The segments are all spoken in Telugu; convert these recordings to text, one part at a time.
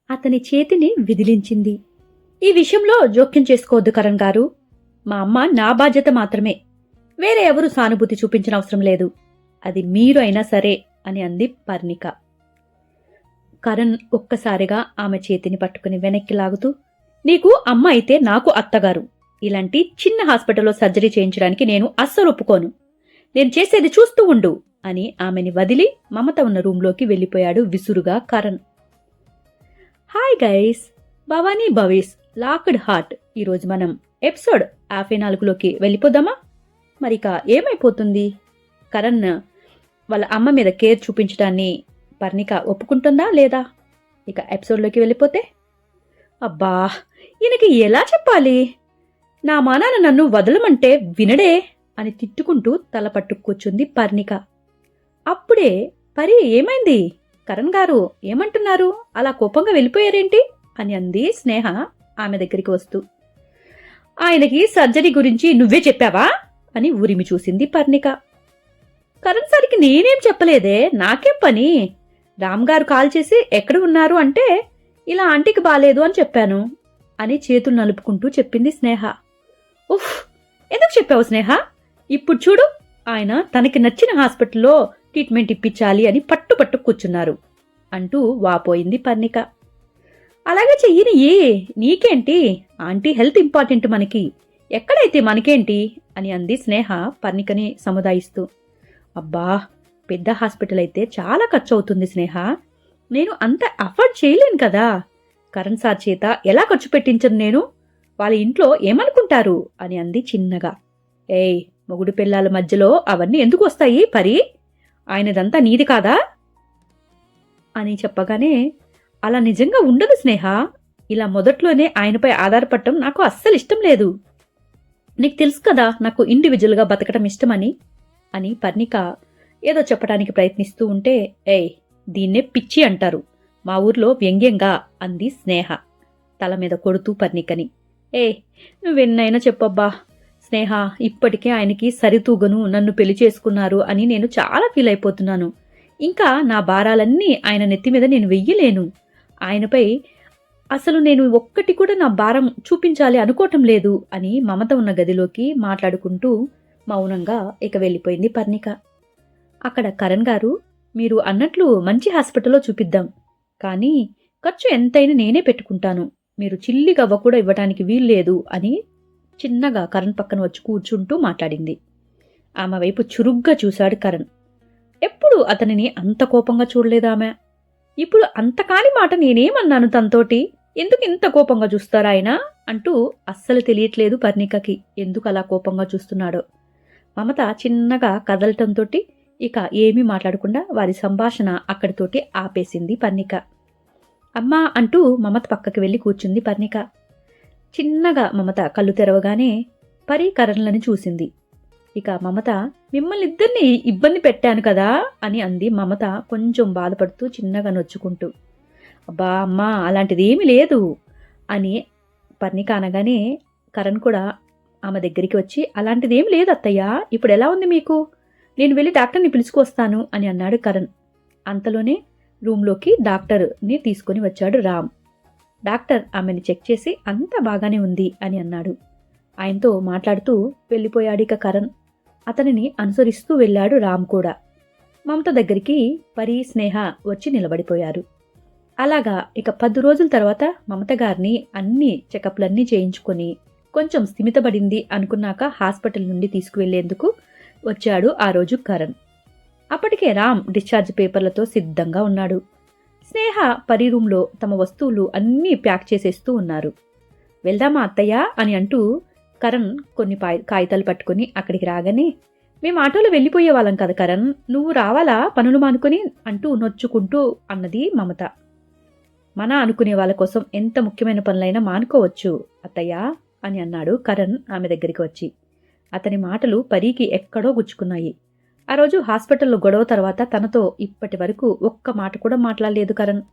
అతని చేతిని విదిలించింది. ఈ విషయంలో జోక్యం చేసుకోవద్దు కరణ్ గారు. మా అమ్మ నా బాధ్యత మాత్రమే. వేరే ఎవరూ సానుభూతి చూపించిన అవసరం లేదు. అది మీరు అయినా సరే అని అంది పర్ణిక. కరణ్ ఒక్కసారిగా ఆమె చేతిని పట్టుకుని వెనక్కి లాగుతూ, నీకు అమ్మ అయితే నాకు అత్తగారు. ఇలాంటి చిన్న హాస్పిటల్లో సర్జరీ చేయించడానికి నేను అస్సలు ఒప్పుకోను. నేను చేసేది చూస్తూ ఉండు అని ఆమెని వదిలి మమత ఉన్న రూంలోకి వెళ్ళిపోయాడు విసురుగా Karan. Hi guys, Bhavani Bhavesh locked heart. ఈరోజు మనం ఎపిసోడ్ 54లోకి వెళ్ళిపోదామా? మరిక ఏమైపోతుంది? కరణ్ వాళ్ళ అమ్మ మీద కేర్ చూపించడాన్ని పర్ణిక ఒప్పుకుంటుందా లేదా? ఇక ఎపిసోడ్లోకి వెళ్ళిపోతే, అబ్బా ఈయనకి ఎలా చెప్పాలి? నా మానాన నన్ను వదలమంటే వినడే అని తిట్టుకుంటూ తల పట్టు కూర్చుంది పర్ణిక. అప్పుడే పరి ఏమైంది? కరణ్ గారు ఏమంటున్నారు? అలా కోపంగా వెళ్ళిపోయారేంటి అని అంది స్నేహ ఆమె దగ్గరికి వస్తూ. ఆయనకి సర్జరీ గురించి నువ్వే చెప్పావా అని ఉరిమి చూసింది పర్ణిక. కరణ్ సార్కి నేనేం చెప్పలేదే, నాకేం పని? రామ్ గారు కాల్ చేసి ఎక్కడ ఉన్నారు అంటే ఇలా ఆంటీకి బాలేదు అని చెప్పాను అని చేతులు నలుపుకుంటూ చెప్పింది స్నేహ. ఉఫ్, ఎందుకు చెప్పావు స్నేహ? ఇప్పుడు చూడు, ఆయన తనకి నచ్చిన హాస్పిటల్లో ట్రీట్మెంట్ ఇప్పించాలి అని పట్టు కూర్చున్నారు అంటూ వాపోయింది పర్ణిక. అలాగే చెయ్యని నీకేంటి? ఆంటీ హెల్త్ ఇంపార్టెంట్ మనకి, ఎక్కడైతే మనకేంటి అని అంది స్నేహ పర్ణికని సముదాయిస్తూ. అబ్బా, పెద్ద హాస్పిటల్ అయితే చాలా ఖర్చు అవుతుంది స్నేహ. నేను అంత అఫోర్డ్ చేయలేను కదా. కరణ్ సార్ చేత ఎలా ఖర్చు పెట్టించను నేను? వాళ్ళ ఇంట్లో ఏమనుకుంటారు అని అంది చిన్నగా. ఏయ్, మొగుడు పిల్లల మధ్యలో అవన్నీ ఎందుకు వస్తాయి పరి? ఆయనదంతా నీది కాదా అని చెప్పగానే, అలా నిజంగా ఉండదు స్నేహ. ఇలా మొదట్లోనే ఆయనపై ఆధారపడటం నాకు అస్సలు ఇష్టం లేదు. నీకు తెలుసు కదా నాకు ఇండివిజువల్గా బతకటం ఇష్టమని అని పర్ణిక ఏదో చెప్పడానికి ప్రయత్నిస్తూ ఉంటే, ఏయ్ దీన్నే పిచ్చి అంటారు మా ఊర్లో వ్యంగ్యంగా అంది స్నేహ తల మీద కొడుతూ పర్ణికని. నువ్వెన్నైనా చెప్పబ్బా స్నేహ, ఇప్పటికే ఆయనకి సరితూగను నన్ను పెళ్లి చేసుకున్నారు అని నేను చాలా ఫీల్ అయిపోతున్నాను. ఇంకా నా భారాలన్నీ ఆయన నెత్తి మీద నేను వెయ్యలేను. ఆయనపై అసలు నేను ఒక్కటి కూడా నా భారం చూపించాలి అనుకోవటం లేదు అని మమత ఉన్న గదిలోకి మాట్లాడుకుంటూ మౌనంగా ఇక వెళ్ళిపోయింది పర్ణిక. అక్కడ కరణ్ గారు, మీరు అన్నట్లు మంచి హాస్పిటల్లో చూపిద్దాం, కానీ ఖర్చు ఎంతైనా నేనే పెట్టుకుంటాను. మీరు చిల్లి గవ్వ కూడా ఇవ్వటానికి వీల్లేదు అని చిన్నగా కరణ్ పక్కన వచ్చి కూర్చుంటూ మాట్లాడింది. ఆమె వైపు చురుగ్గా చూశాడు కరణ్. ఎప్పుడు అతనిని అంత కోపంగా చూడలేదామె. ఇప్పుడు అంతకాని మాట నేనేమన్నాను తనతోటి? ఎందుకు ఇంత కోపంగా చూస్తారా ఆయన అంటూ అస్సలు తెలియట్లేదు పర్ణికకి ఎందుకు అలా కోపంగా చూస్తున్నాడో. మమత చిన్నగా కదలటంతో ఇక ఏమీ మాట్లాడకుండా వారి సంభాషణ అక్కడితోటి ఆపేసింది పర్ణిక. అమ్మా అంటూ మమత పక్కకి వెళ్లి కూర్చుంది పర్ణిక. చిన్నగా మమత కళ్ళు తెరవగానే పరి కరణ్లని చూసింది. ఇక మమత, మిమ్మల్ని ఇద్దరిని ఇబ్బంది పెట్టాను కదా అని అంది మమత కొంచెం బాధపడుతూ చిన్నగా నొచ్చుకుంటూ. అబ్బా అమ్మా, అలాంటిది ఏమీ లేదు అని పర్ణిక అనగానే కరణ్ కూడా ఆమె దగ్గరికి వచ్చి, అలాంటిదేమి లేదు అత్తయ్య, ఇప్పుడు ఎలా ఉంది మీకు? నేను వెళ్ళి డాక్టర్ని పిలుచుకొస్తాను అని అన్నాడు కరణ్. అంతలోనే రూంలోకి డాక్టర్ని తీసుకుని వచ్చాడు రామ్. డాక్టర్ ఆమెని చెక్ చేసి అంతా బాగానే ఉంది అని అన్నాడు. ఆయనతో మాట్లాడుతూ వెళ్ళిపోయాడిక కరణ్. అతనిని అనుసరిస్తూ వెళ్ళాడు రామ్ కూడా. మమత దగ్గరికి పరి, స్నేహ వచ్చి నిలబడిపోయారు. అలాగా ఇక 10 రోజుల తర్వాత మమత గారిని అన్ని చెకప్లన్నీ చేయించుకొని కొంచెం స్థిమితపడింది అనుకున్నాక హాస్పిటల్ నుండి తీసుకువెళ్లేందుకు వచ్చాడు ఆ రోజు కరణ్. అప్పటికే రామ్ డిశ్చార్జ్ పేపర్లతో సిద్ధంగా ఉన్నాడు. స్నేహ పరి రూంలో తమ వస్తువులు అన్నీ ప్యాక్ చేసేస్తూ ఉన్నారు. వెళ్దామా అత్తయ్య అని అంటూ కరణ్ కొన్ని కాగితాలు పట్టుకుని అక్కడికి రాగానే, మేము ఆటోలో వెళ్ళిపోయే వాళ్ళం కదా కరణ్, నువ్వు రావాలా పనులు మానుకొని అంటూ నొచ్చుకుంటూ అన్నది మమత. మన అనుకునే వాళ్ళ కోసం ఎంత ముఖ్యమైన పనులైనా మానుకోవచ్చు అత్తయ్య అని అన్నాడు కరణ్ ఆమె దగ్గరికి వచ్చి. అతని మాటలు పరికి ఎక్కడో గుచ్చుకున్నాయి. ఆ రోజు హాస్పిటల్లో గొడవ తర్వాత తనతో ఇప్పటి వరకు ఒక్క మాట కూడా మాట్లాడలేదు కరణ్.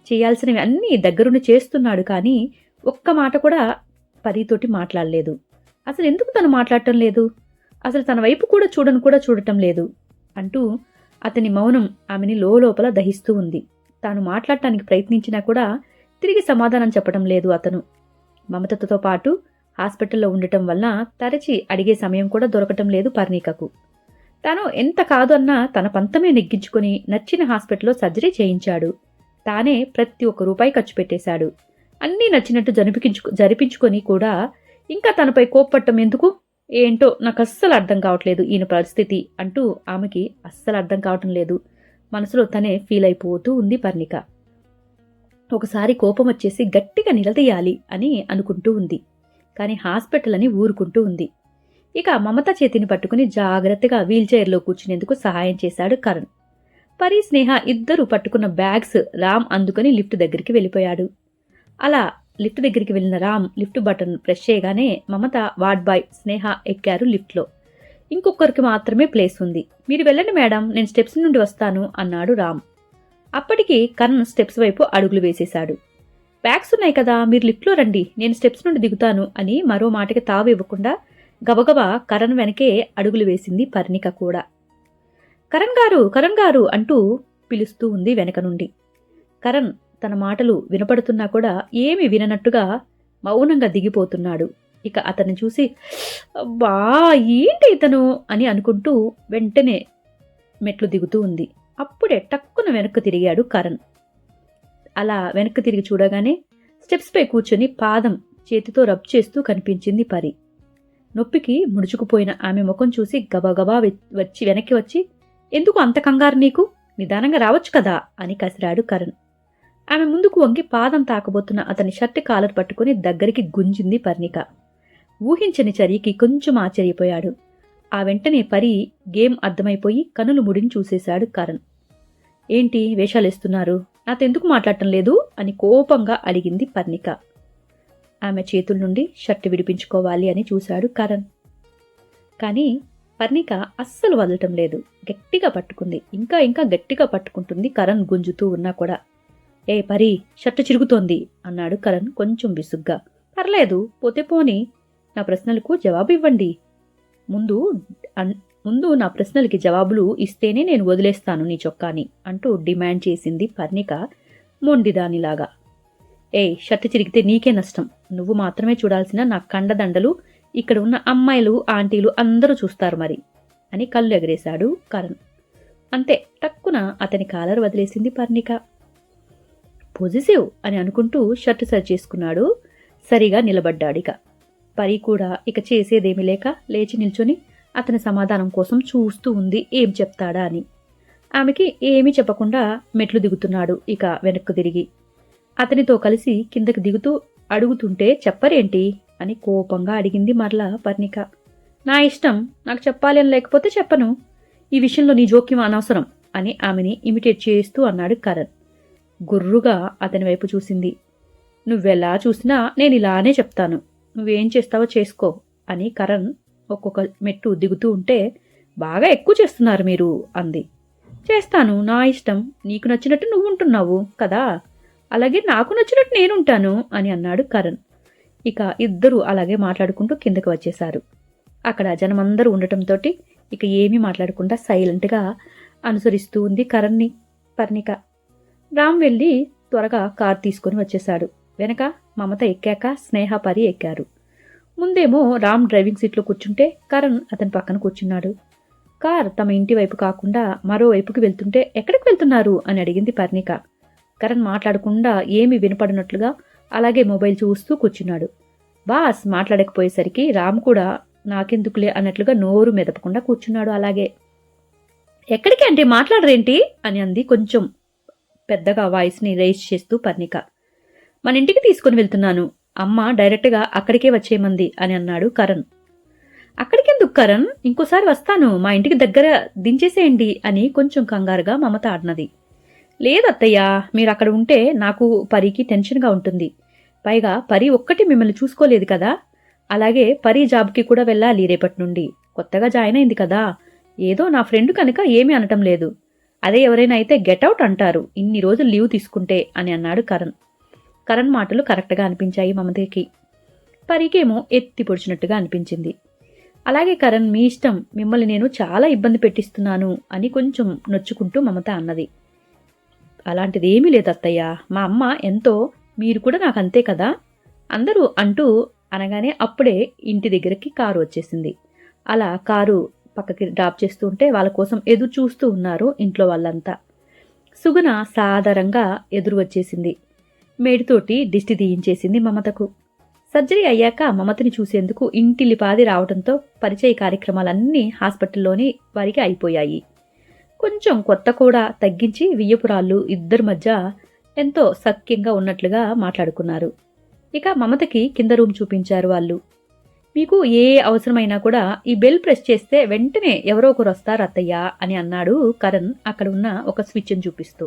చేయాల్సినవి అన్నీ దగ్గరుండి చేస్తున్నాడు, కానీ ఒక్క మాట కూడా పరీతోటి మాట్లాడలేదు. అసలు ఎందుకు తను మాట్లాడటం లేదు? అసలు తన వైపు కూడా చూడటం లేదు అంటూ అతని మౌనం ఆమెని లోపల దహిస్తూ ఉంది. తాను మాట్లాడటానికి ప్రయత్నించినా కూడా తిరిగి సమాధానం చెప్పడం లేదు అతను. మమతతో పాటు హాస్పిటల్లో ఉండటం వల్ల తరచి అడిగే సమయం కూడా దొరకటం లేదు పర్ణికకు. తాను ఎంత కాదు అన్నా తన పంతమే నెగ్గించుకుని నచ్చిన హాస్పిటల్లో సర్జరీ చేయించాడు. తానే ప్రతి ఒక్క రూపాయి ఖర్చు పెట్టేశాడు. అన్నీ నచ్చినట్టు జరిపించుకొని కూడా ఇంకా తనపై కోప్పట్టం ఎందుకు? ఏంటో నాకు అస్సలు అర్థం కావట్లేదు ఈయన పరిస్థితి అంటూ ఆమెకి అస్సలు అర్థం కావటం లేదు. మనసులో తనే ఫీల్ అయిపోతూ ఉంది పర్ణిక. ఒకసారి కోపం వచ్చేసి గట్టిగా నిలదీయాలి అని అనుకుంటూ ఉంది. కానీ హాస్పిటల్ అని ఊరుకుంటూ ఉంది. ఇక మమత చేతిని పట్టుకుని జాగ్రత్తగా వీల్చైర్లో కూర్చునేందుకు సహాయం చేశాడు కరణ్. పరి, స్నేహ ఇద్దరూ పట్టుకున్న బ్యాగ్స్ రామ్ అందుకుని లిఫ్ట్ దగ్గరికి వెళ్ళిపోయాడు. అలా లిఫ్ట్ దగ్గరికి వెళ్ళిన రామ్ లిఫ్ట్ బటన్ ప్రెస్ చేయగానే మమత, వార్డ్ బాయ్, స్నేహ ఎక్కారు లిఫ్ట్లో. ఇంకొకరికి మాత్రమే ప్లేస్ ఉంది. మీరు వెళ్ళండి మేడం, నేను స్టెప్స్ నుండి వస్తాను అన్నాడు రామ్. అప్పటికి కరణ్ స్టెప్స్ వైపు అడుగులు వేసేశాడు. బ్యాగ్స్ ఉన్నాయి కదా, మీరు లిఫ్ట్లో రండి, నేను స్టెప్స్ నుండి దిగుతాను అని మరో మాటకి తావు ఇవ్వకుండా గబగబా కరణ్ వెనకే అడుగులు వేసింది పర్ణిక కూడా. కరణ్ గారు అంటూ పిలుస్తూ ఉంది వెనక నుండి. కరణ్ తన మాటలు వినపడుతున్నా కూడా ఏమీ విననట్టుగా మౌనంగా దిగిపోతున్నాడు. ఇక అతన్ని చూసి అబ్బా ఏంటి ఇతను అని అనుకుంటూ వెంటనే మెట్లు దిగుతూ ఉంది. అప్పుడే టక్కున వెనక్కు తిరిగాడు కరణ్. అలా వెనక్కు తిరిగి చూడగానే స్టెప్స్పై కూర్చొని పాదం చేతితో రబ్ చేస్తూ కనిపించింది పరి. నొప్పికి ముడుచుకుపోయిన ఆమె ముఖం చూసి గబగబా వెనక్కి వచ్చి, ఎందుకు అంత కంగారు నీకు? నిదానంగా రావచ్చు కదా అని కసిరాడు కరణ్. ఆమె ముందుకు వంగి పాదం తాకబోతున్న అతని షర్ట్ కాలర్ పట్టుకుని దగ్గరికి గుంజింది పర్ణిక. ఊహించని చర్యకి కొంచెం ఆశ్చర్యపోయాడు. ఆ వెంటనే పరి గేమ్ అర్థమైపోయి కనులు ముడిని చూసేశాడు కరణ్. ఏంటి వేషాలేస్తున్నారు? నాతో ఎందుకు మాట్లాడటం లేదు అని కోపంగా అడిగింది పర్ణిక. ఆమె చేతుల నుండి షర్ట్ విడిపించుకోవాలి అని చూశాడు కరణ్. కానీ పర్ణిక అస్సలు వదలటం లేదు. గట్టిగా పట్టుకుంది. ఇంకా ఇంకా గట్టిగా పట్టుకుంటుంది కరణ్ గుంజుతూ ఉన్నా కూడా. ఏ పరి, షర్టు చిరుగుతోంది అన్నాడు కరణ్ కొంచెం విసుగ్గా. పర్లేదు, పోతే పోని, నా ప్రశ్నలకు జవాబు ఇవ్వండి. ముందు నా ప్రశ్నలకి జవాబులు ఇస్తేనే నేను వదిలేస్తాను నీ చొక్కాని అంటూ డిమాండ్ చేసింది పర్ణిక మొండిదానిలాగా. షర్టు చిరిగితే నీకే నష్టం. నువ్వు మాత్రమే చూడాల్సిన నా కండదండలు ఇక్కడ ఉన్న అమ్మాయిలు, ఆంటీలు అందరూ చూస్తారు మరి అని కళ్ళు ఎగరేశాడు కరణ్. అంతే, టక్కున అతని కాలర్ వదిలేసింది పర్ణిక. పొజిటివ్ అని అనుకుంటూ షర్టు సరి చేసుకున్నాడు. సరిగా నిలబడ్డాడిక. పరి కూడా ఇక చేసేదేమీ లేక లేచి నిల్చొని అతని సమాధానం కోసం చూస్తూ ఉంది ఏం చెప్తాడా అని. ఆమెకి ఏమీ చెప్పకుండా మెట్లు దిగుతున్నాడు ఇక వెనక్కు తిరిగి. అతనితో కలిసి కిందకి దిగుతూ అడుగుతుంటే చెప్పరేంటి అని కోపంగా అడిగింది మరలా పర్ణిక. నా ఇష్టం, నాకు చెప్పాలి అని లేకపోతే చెప్పను. ఈ విషయంలో నీ జోక్యం అనవసరం అని ఆమెని ఇమిటేట్ చేస్తూ అన్నాడు కరణ్. గుర్రుగా అతని వైపు చూసింది. నువ్వెలా చూసినా నేను ఇలానే చెప్తాను, నువ్వేం చేస్తావో చేసుకో అని కరణ్ ఒక్కొక్క మెట్టు దిగుతూ ఉంటే, బాగా ఎక్కువ చేస్తున్నారు మీరు అంది. చేస్తాను, నా ఇష్టం, నీకు నచ్చినట్టు నువ్వు ఉంటున్నావు కదా, అలాగే నాకు నచ్చినట్టు నేనుంటాను అని అన్నాడు కరణ్. ఇక ఇద్దరూ అలాగే మాట్లాడుకుంటూ కిందకు వచ్చేశారు. అక్కడ జనమందరూ ఉండటంతో ఇక ఏమీ మాట్లాడకుండా సైలెంట్గా అనుసరిస్తూ ఉంది కరణ్ని పర్ణిక. రామ్ వెళ్ళి త్వరగా కార్ తీసుకుని వచ్చేశాడు. వెనక మమత ఎక్కాక స్నేహ, పరి ఎక్కారు. ముందేమో రామ్ డ్రైవింగ్ సీట్లో కూర్చుంటే కరణ్ అతని పక్కన కూర్చున్నాడు. కార్ తమ ఇంటి వైపు కాకుండా మరో వైపుకి వెళ్తుంటే ఎక్కడికి వెళ్తున్నారు అని అడిగింది పర్ణిక. కరణ్ మాట్లాడకుండా ఏమీ వినపడినట్లుగా అలాగే మొబైల్ చూస్తూ కూర్చున్నాడు. బాస్ మాట్లాడకపోయేసరికి రామ్ కూడా నాకెందుకులే అన్నట్లుగా నోరు మెదపకుండా కూర్చున్నాడు అలాగే. ఎక్కడికి అంటే మాట్లాడరేంటి అని అంది కొంచెం పెద్దగా వాయిస్ని రైజ్ చేస్తూ పర్ణిక. మన ఇంటికి తీసుకుని వెళ్తున్నాను, అమ్మ డైరెక్ట్గా అక్కడికే వచ్చేయమంది అని అన్నాడు కరణ్. అక్కడికెందుకు కరణ్, ఇంకోసారి వస్తాను, మా ఇంటికి దగ్గర దించేసేయండి అని కొంచెం కంగారుగా మమత అన్నది. లేదత్తయ్య, మీరు అక్కడ ఉంటే నాకు పరికి టెన్షన్గా ఉంటుంది. పైగా పరి ఒక్కటి మిమ్మల్ని చూసుకోలేదు కదా, అలాగే పరి జాబ్కి కూడా వెళ్ళాలి రేపటి నుండి, కొత్తగా జాయిన్ అయింది కదా, ఏదో నా ఫ్రెండ్ కనుక ఏమీ అనటం లేదు. అదే ఎవరైనా అయితే గెట్అవుట్ అంటారు ఇన్ని రోజులు లీవ్ తీసుకుంటే అని అన్నాడు కరణ్. కరణ్ మాటలు కరెక్ట్గా అనిపించాయి మమతకి. పరీకేమో ఎత్తి పొడిచినట్టుగా అనిపించింది. అలాగే కరణ్, మీ ఇష్టం, మిమ్మల్ని నేను చాలా ఇబ్బంది పెట్టిస్తున్నాను అని కొంచెం నొచ్చుకుంటూ మమత అన్నది. అలాంటిదేమీ లేదు అత్తయ్య, మా అమ్మ ఎంతో మీరు కూడా నాకు అంతే కదా అందరూ అంటూ అనగానే అప్పుడే ఇంటి దగ్గరికి కారు వచ్చేసింది. అలా కారు పక్కకి డ్రాప్ చేస్తూ ఉంటే వాళ్ళ కోసం ఎదురు చూస్తూ ఉన్నారు ఇంట్లో వాళ్ళంతా. సుగుణ సాదరంగా ఎదురు వచ్చేసింది. మేడితోటి దిష్టి తీయించేసింది మమతకు. సర్జరీ అయ్యాక మమతని చూసేందుకు ఇంటిల్లిపాది రావడంతో పరిచయ కార్యక్రమాలన్నీ హాస్పిటల్లోని వారికి అయిపోయాయి. కొంచెం కొత్త కూడా తగ్గించి వియ్యపురాళ్ళు ఇద్దరి మధ్య ఎంతో సఖ్యంగా ఉన్నట్లుగా మాట్లాడుకున్నారు. ఇక మమతకి కింద రూమ్ చూపించారు వాళ్ళు. మీకు ఏ అవసరమైనా కూడా ఈ బెల్ ప్రెస్ చేస్తే వెంటనే ఎవరో ఒకరు వస్తారు అత్తయ్య అని అన్నాడు కరణ్ అక్కడ ఉన్న ఒక స్విచ్ని చూపిస్తూ.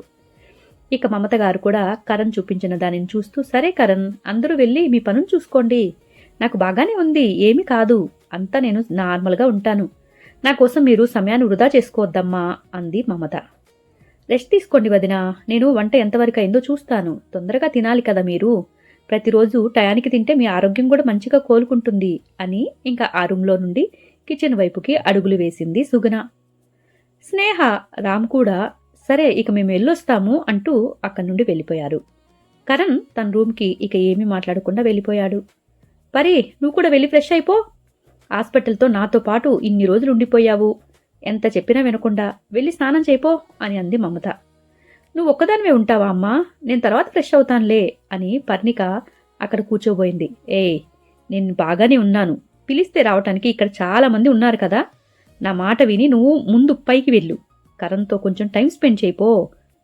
ఇక మమత గారు కూడా కరణ్ చూపించిన దానిని చూస్తూ, సరే కరణ్, అందరూ వెళ్ళి మీ పనులు చూసుకోండి, నాకు బాగానే ఉంది, ఏమీ కాదు, అంతా నేను నార్మల్గా ఉంటాను, నా కోసం మీరు సమయాన్ని వృధా చేసుకోవద్దమ్మా అంది మమత. రెస్ట్ తీసుకోండి వదినా, నేను వంట ఎంతవరకు అయిందో చూస్తాను, తొందరగా తినాలి కదా మీరు, ప్రతిరోజు టయానికి తింటే మీ ఆరోగ్యం కూడా మంచిగా కోలుకుంటుంది అని ఇంకా ఆ రూంలో నుండి కిచెన్ వైపుకి అడుగులు వేసింది సుగుణ. స్నేహ, రామ్ కూడా సరే ఇక మేము వెళ్ళొస్తాము అంటూ అక్కడి నుండి వెళ్ళిపోయారు. కరణ్ తన రూమ్కి ఇక ఏమీ మాట్లాడకుండా వెళ్ళిపోయాడు. పరి, నువ్వు కూడా వెళ్ళి ఫ్రెష్ అయిపో, హాస్పిటల్తో నాతో పాటు ఇన్ని రోజులు ఉండిపోయావు, ఎంత చెప్పినా వినకుండా వెళ్ళి స్నానం చేయిపో అని అంది మమత. నువ్వు ఒక్కదానివే ఉంటావా అమ్మా, నేను తర్వాత ఫ్రెష్ అవుతానులే అని పర్ణిక అక్కడ కూర్చోబోయింది. నేను బాగానే ఉన్నాను, పిలిస్తే రావటానికి ఇక్కడ చాలా మంది ఉన్నారు కదా, నా మాట విని నువ్వు ముందు పైకి వెళ్ళు, కరణ్తో కొంచెం టైం స్పెండ్ చేయిపో,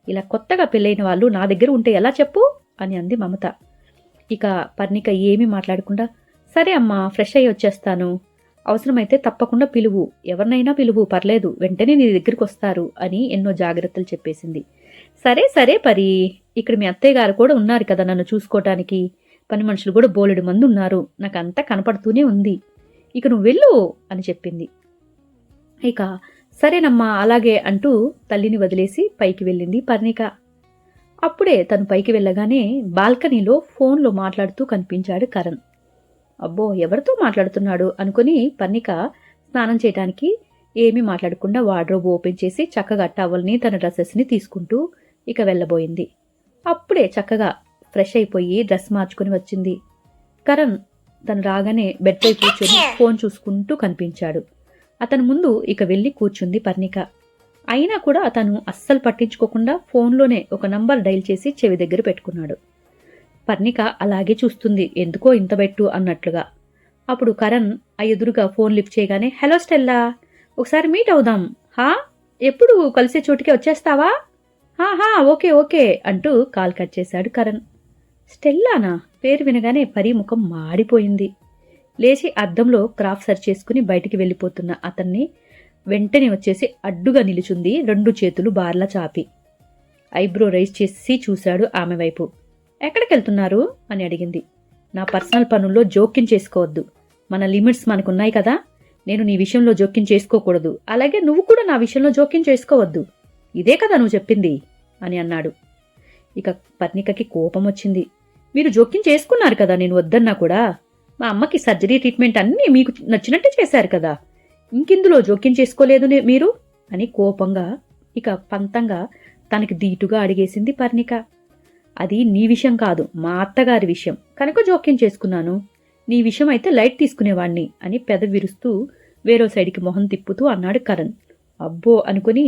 ఇలా కొత్తగా పెళ్ళైన వాళ్ళు నా దగ్గర ఉంటే ఎలా చెప్పు అని అంది మమత. ఇక పర్ణిక ఏమీ మాట్లాడకుండా, సరే అమ్మా, ఫ్రెష్ అయ్యి వచ్చేస్తాను, అవసరమైతే తప్పకుండా పిలువు, ఎవరినైనా పిలువు, పర్లేదు, వెంటనే నీ దగ్గరికి వస్తారు అని ఎన్నో జాగ్రత్తలు చెప్పేసింది. సరే సరే పరి, ఇక్కడ మీ అత్తయ్య గారు కూడా ఉన్నారు కదా నన్ను చూసుకోవటానికి, పని మనుషులు కూడా బోలెడు మంది ఉన్నారు, నాకు అంతా కనపడుతూనే ఉంది, ఇక నువ్వు వెళ్ళు అని చెప్పింది. ఇక సరేనమ్మా అలాగే అంటూ తల్లిని వదిలేసి పైకి వెళ్ళింది పర్ణిక. అప్పుడే తను పైకి వెళ్ళగానే బాల్కనీలో ఫోన్లో మాట్లాడుతూ కనిపించాడు కరణ్. అబ్బో, ఎవరితో మాట్లాడుతున్నాడు అనుకుని పర్ణిక స్నానం చేయడానికి ఏమీ మాట్లాడకుండా వార్డ్రోబ్ ఓపెన్ చేసి చక్కగా టవల్ని తన డ్రెస్సెస్ని తీసుకుంటూ ఇక వెళ్ళబోయింది. అప్పుడే చక్కగా ఫ్రెష్ అయిపోయి డ్రెస్ మార్చుకుని వచ్చింది. కరణ్ తను రాగానే బెడ్పై కూర్చొని ఫోన్ చూసుకుంటూ కనిపించాడు. అతను ముందు ఇక వెళ్ళి కూర్చుంది పర్ణిక. అయినా కూడా అతను అస్సలు పట్టించుకోకుండా ఫోన్లోనే ఒక నంబర్ డైల్ చేసి చెవి దగ్గర పెట్టుకున్నాడు. పర్ణిక అలాగే చూస్తుంది, ఎందుకో ఇంత బెట్టు అన్నట్లుగా. అప్పుడు కరణ్ ఆ ఎదురుగా ఫోన్ లిఫ్ట్ చేయగానే, హలో స్టెల్లా, ఒకసారి మీట్ అవుదాం, హా, ఎప్పుడు కలిసే చోటుకే వచ్చేస్తావా, హా ఓకే ఓకే అంటూ కాల్ కట్ చేశాడు కరణ్. స్టెల్లానా పేరు వినగానే పరి ముఖం మాడిపోయింది. లేచి అద్దంలో క్రాఫ్ సర్చ్ చేసుకుని బయటికి వెళ్ళిపోతున్న అతన్ని వెంటనే వచ్చేసి అడ్డుగా నిలుచుంది, 2 చేతులు బార్లా చాపి. ఐబ్రో రైజ్ చేసి చూశాడు ఆమె వైపు. ఎక్కడికెళ్తున్నారు అని అడిగింది. నా పర్సనల్ పనుల్లో జోక్యం చేసుకోవద్దు, మన లిమిట్స్ మనకున్నాయి కదా, నేను నీ విషయంలో జోక్యం చేసుకోకూడదు, అలాగే నువ్వు కూడా నా విషయంలో జోక్యం చేసుకోవద్దు, ఇదే కదా నువ్వు చెప్పింది అని అన్నాడు. ఇక పర్ణికకి కోపం వచ్చింది. మీరు జోక్యం చేసుకున్నారు కదా నేను వద్దన్నా కూడా, మా అమ్మకి సర్జరీ ట్రీట్మెంట్ అన్నీ మీకు నచ్చినట్టే చేశారు కదా, ఇంకిందులో జోక్యం చేసుకోలేదు మీరు అని కోపంగా ఇక పంతంగా తనకి దీటుగా అడిగేసింది పర్ణిక. అది నీ విషయం కాదు, మా అత్తగారి విషయం కనుక జోక్యం చేసుకున్నాను, నీ విషయం అయితే లైట్ తీసుకునేవాణ్ణి అని పెదవి విరుస్తూ వేరో సైడ్కి మొహం తిప్పుతూ అన్నాడు కరణ్. అబ్బో అనుకుని,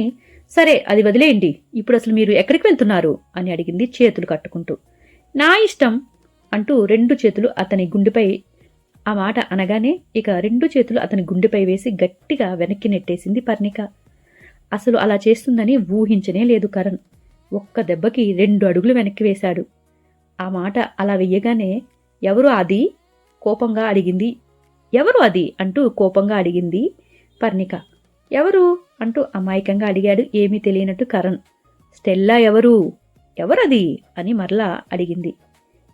సరే అది వదిలేయండి, ఇప్పుడు అసలు మీరు ఎక్కడికి వెళ్తున్నారు అని అడిగింది చేతులు కట్టుకుంటూ. నా ఇష్టం అంటూ 2 చేతులు అతని గుండెపై, ఆ మాట అనగానే ఇక 2 చేతులు అతని గుండెపై వేసి గట్టిగా వెనక్కి నెట్టేసింది పర్ణిక. అసలు అలా చేస్తుందని ఊహించనే లేదు కరణ్. ఒక్క దెబ్బకి 2 అడుగులు వెనక్కి వేశాడు. ఆ మాట అలా వెయ్యగానే, ఎవరు అది కోపంగా అడిగింది. ఎవరు అది అంటూ కోపంగా అడిగింది పర్ణిక. ఎవరు అంటూ అమాయకంగా అడిగాడు ఏమీ తెలియనట్టు కరణ్. స్టెల్లా ఎవరు, ఎవరది అని మరలా అడిగింది.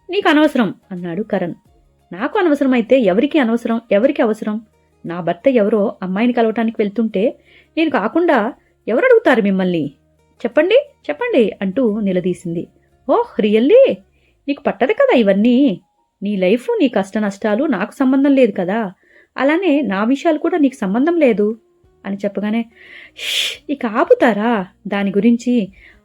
నీకు అనవసరం అన్నాడు కరణ్. నాకు అనవసరమైతే ఎవరికి అనవసరం, ఎవరికి అవసరం, నా భర్త ఎవరో అమ్మాయిని కలవటానికి వెళ్తుంటే నేను కాకుండా ఎవరు అడుగుతారు మిమ్మల్ని, చెప్పండి చెప్పండి అంటూ నిలదీసింది. ఓహ్ రియల్లీ, నీకు పట్టదు కదా ఇవన్నీ, నీ లైఫ్ నీ కష్ట నష్టాలు నాకు సంబంధం లేదు కదా, అలానే నా విషయాలు కూడా నీకు సంబంధం లేదు అని చెప్పగానే, ఇక ఆపుతారా, దాని గురించి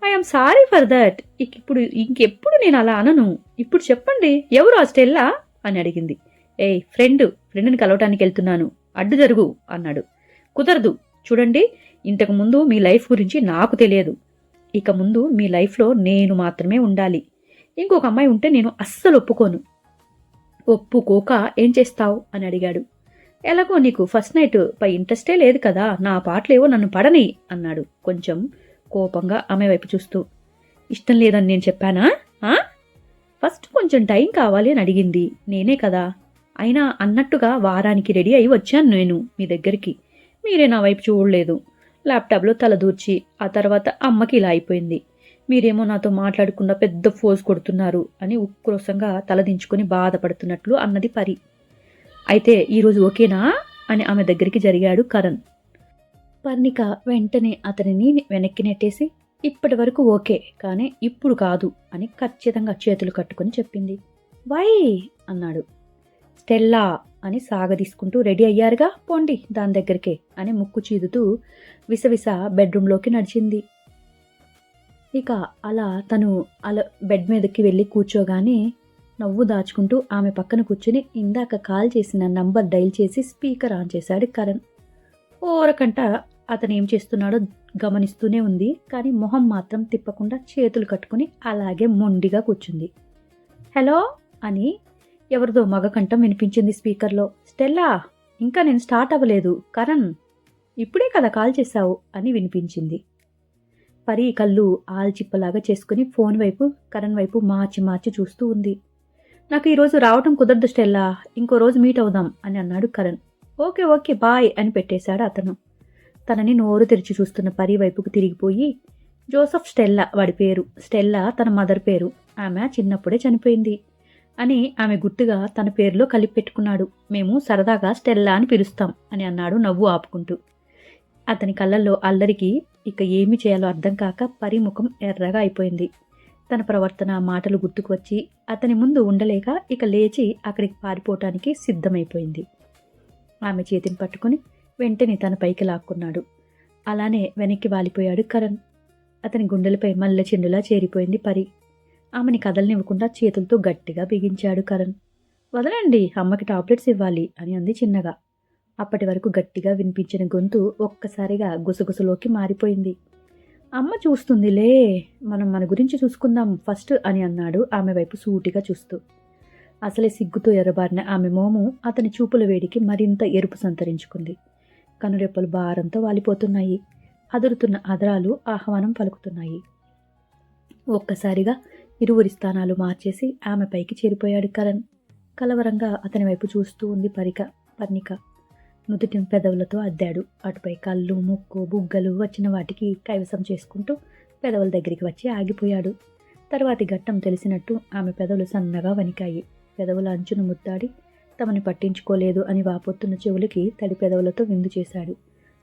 ఐఎమ్ సారీ ఫర్ దట్. ఇప్పుడు ఇంకెప్పుడు నేను అలా అనను. ఇప్పుడు చెప్పండి, ఎవరు ఆ స్టెల్లా అని అడిగింది. ఏయ్ ఫ్రెండ్ని కలవటానికి వెళ్తున్నాను, అడ్డు జరుగు అన్నాడు. కుదరదు. చూడండి, ఇంతకు ముందు మీ లైఫ్ గురించి నాకు తెలియదు. ఇక ముందు మీ లైఫ్లో నేను మాత్రమే ఉండాలి. ఇంకొక అమ్మాయి ఉంటే నేను అస్సలు ఒప్పుకోను. ఒప్పుకోక ఏం చేస్తావు అని అడిగాడు. ఎలాగో నీకు ఫస్ట్ నైట్ పై ఇంట్రెస్టే లేదు కదా, నా పాటలేవో నన్ను పడని అన్నాడు కొంచెం కోపంగా ఆమె వైపు చూస్తూ. ఇష్టం లేదని నేను చెప్పానా? ఫస్ట్ కొంచెం టైం కావాలి అని అడిగింది నేనే కదా. అయినా అన్నట్టుగా వారానికి రెడీ అయి వచ్చాను నేను మీ దగ్గరికి. మీరే నా వైపు చూడలేదు. ల్యాప్టాప్లో తలదూర్చి ఆ తర్వాత అమ్మకి ఇలా అయిపోయింది. మీరేమో నాతో మాట్లాడకుండా పెద్ద ఫోజ్ కొడుతున్నారు అని ఉక్రోషంగా తలదించుకుని బాధపడుతున్నట్లు అన్నది పరి. అయితే ఈరోజు ఓకేనా అని ఆమె దగ్గరికి జరిగాడు కరణ్. పర్ణిక వెంటనే అతనిని వెనక్కి నెట్టేసి ఇప్పటి వరకు ఓకే, కానీ ఇప్పుడు కాదు అని ఖచ్చితంగా చేతులు కట్టుకుని చెప్పింది. వై అన్నాడు. స్టెల్లా అని సాగదీసుకుంటూ రెడీ అయ్యారుగా, పోండి దాని దగ్గరికే అని ముక్కు చీదుతూ విసవిస బెడ్రూమ్లోకి నడిచింది. ఇక తను బెడ్ మీదకి వెళ్ళి కూర్చోగానే నవ్వు దాచుకుంటూ ఆమె పక్కన కూర్చుని ఇందాక కాల్ చేసిన నంబర్ డైల్ చేసి స్పీకర్ ఆన్ చేశాడు కరణ్. ఓరకంట అతను ఏం చేస్తున్నాడో గమనిస్తూనే ఉంది, కానీ మొహం మాత్రం తిప్పకుండా చేతులు కట్టుకుని అలాగే మొండిగా కూర్చుంది. హలో అని ఎవరిదో మగకంఠం వినిపించింది స్పీకర్లో. స్టెల్లా, ఇంకా నేను స్టార్ట్ అవ్వలేదు. కరణ్, ఇప్పుడే కదా కాల్ చేశావు అని వినిపించింది. పరి కళ్ళు ఆల్చిప్పలాగా చేసుకుని ఫోన్ వైపు కరణ్ వైపు మార్చి మార్చి చూస్తూ ఉంది. నాకు ఈరోజు రావటం కుదరదు స్టెల్లా, ఇంకో రోజు మీట్ అవుదాం అని అన్నాడు కరణ్. ఓకే ఓకే బాయ్ అని పెట్టేశాడు అతను. తనని నోరు తెరిచి చూస్తున్న పరి వైపుకు తిరిగిపోయి, జోసఫ్ స్టెల్లా వాడి పేరు, స్టెల్లా తన మదర్ పేరు, ఆమె చిన్నప్పుడే చనిపోయింది అని ఆమె గుర్తుగా తన పేరులో కలిపి పెట్టుకున్నాడు. మేము సరదాగా స్టెల్లా అని పిలుస్తాం అని అన్నాడు నవ్వు ఆపుకుంటూ. అతని కళ్ళల్లో అల్లరికి ఇక ఏమి చేయాలో అర్థం కాక పరి ముఖం ఎర్రగా అయిపోయింది. తన ప్రవర్తన మాటలు గుర్తుకు వచ్చి అతని ముందు ఉండలేక ఇక లేచి అక్కడికి పారిపోవటానికి సిద్ధమైపోయింది. ఆమె చేతిని పట్టుకుని వెంటనే తన పైకి లాక్కున్నాడు. అలానే వెనక్కి వాలిపోయాడు కరణ్. అతని గుండెలపై మల్లె చెండులా చేరిపోయింది పరి. ఆమెని కదలనివ్వకుండా చేతులతో గట్టిగా బిగించాడు కరణ్. వదలండి, అమ్మకి టాబ్లెట్స్ ఇవ్వాలి అని అంది చిన్నగా. అప్పటి వరకు గట్టిగా వినిపించిన గొంతు ఒక్కసారిగా గుసగుసలోకి మారిపోయింది. అమ్మ చూస్తుందిలే, మనం మన గురించి చూసుకుందాం ఫస్ట్ అని అన్నాడు ఆమె వైపు సూటిగా చూస్తూ. అసలే సిగ్గుతో ఎర్రబారిన ఆమె మోము అతని చూపుల వేడికి మరింత ఎరుపు సంతరించుకుంది. కనురెప్పలు భారంతో వాలిపోతున్నాయి. అదురుతున్న అదరాలు ఆహ్వానం పలుకుతున్నాయి. ఒక్కసారిగా ఇరువురి స్థానాలు మార్చేసి ఆమె పైకి చేరిపోయాడు కరణ్. కలవరంగా అతని వైపు చూస్తూ ఉంది పర్ణిక. నుదుటి పెదవులతో అద్దాడు. అటుపై కళ్ళు, ముక్కు, బుగ్గలు వచ్చిన వాటికి కైవసం చేసుకుంటూ పెదవుల దగ్గరికి వచ్చి ఆగిపోయాడు. తర్వాతి ఘట్టం తెలిసినట్టు ఆమె పెదవులు సన్నగా వణికాయి. పెదవుల అంచును ముద్దాడి తమని పట్టించుకోలేదు అని వాపోతున్న చెవులకి తడి పెదవులతో విందు చేశాడు.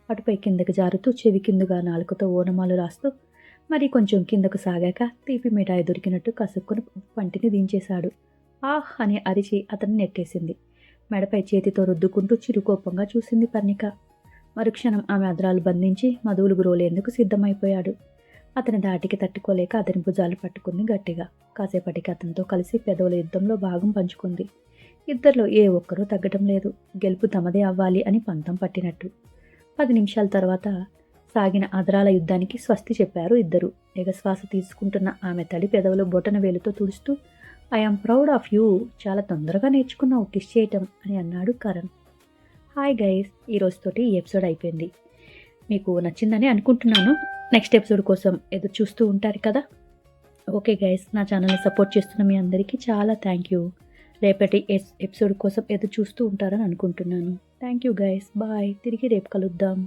అటుపై కిందకు జారుతూ చెవి కిందుగా నాలుకతో ఓనమాలు రాస్తూ మరి కొంచెం కిందకు సాగాక తీపి మిఠాయి దొరికినట్టు కసుక్కుని పంటిని దించేశాడు. ఆహ్ అని అరిచి అతన్ని నెట్టేసింది. మెడపై చేతితో రుద్దుకుంటూ చిరుకోపంగా చూసింది పర్ణిక. మరుక్షణం ఆమె అద్రాలు బంధించి మధువులు గురోలేందుకు సిద్ధమైపోయాడు. అతని దాటికి తట్టుకోలేక అతని భుజాలు పట్టుకుంది గట్టిగా. కాసేపటికి అతనితో కలిసి పెదవుల యుద్ధంలో భాగం పంచుకుంది. ఇద్దరిలో ఏ ఒక్కరూ తగ్గటం లేదు. గెలుపు తమదే అవ్వాలి అని పంతం పట్టినట్టు. 10 నిమిషాల తర్వాత సాగిన అదరాల యుద్ధానికి స్వస్తి చెప్పారు ఇద్దరు. ఎగశ్వాస తీసుకుంటున్న ఆమె తడి పెదవులు బొటన వేలుతో తుడుస్తూ ఐఎమ్ ప్రౌడ్ ఆఫ్ యూ, చాలా తొందరగా నేర్చుకున్నావు కిస్ చేయటం అని అన్నాడు కరణ్. హాయ్ గైస్, ఈ రోజుతోటి ఈ ఎపిసోడ్ అయిపోయింది. మీకు నచ్చిందని అనుకుంటున్నాను. నెక్స్ట్ ఎపిసోడ్ కోసం ఎదురు చూస్తూ ఉంటారు కదా. ఓకే గైస్, నా ఛానల్ని సపోర్ట్ చేస్తున్న మీ అందరికీ చాలా థ్యాంక్ యూ. రేపటి ఎపిసోడ్ కోసం ఎదురు చూస్తూ ఉంటారని అనుకుంటున్నాను. Thank you guys, bye. తిరిగి రేపు కలుద్దాం.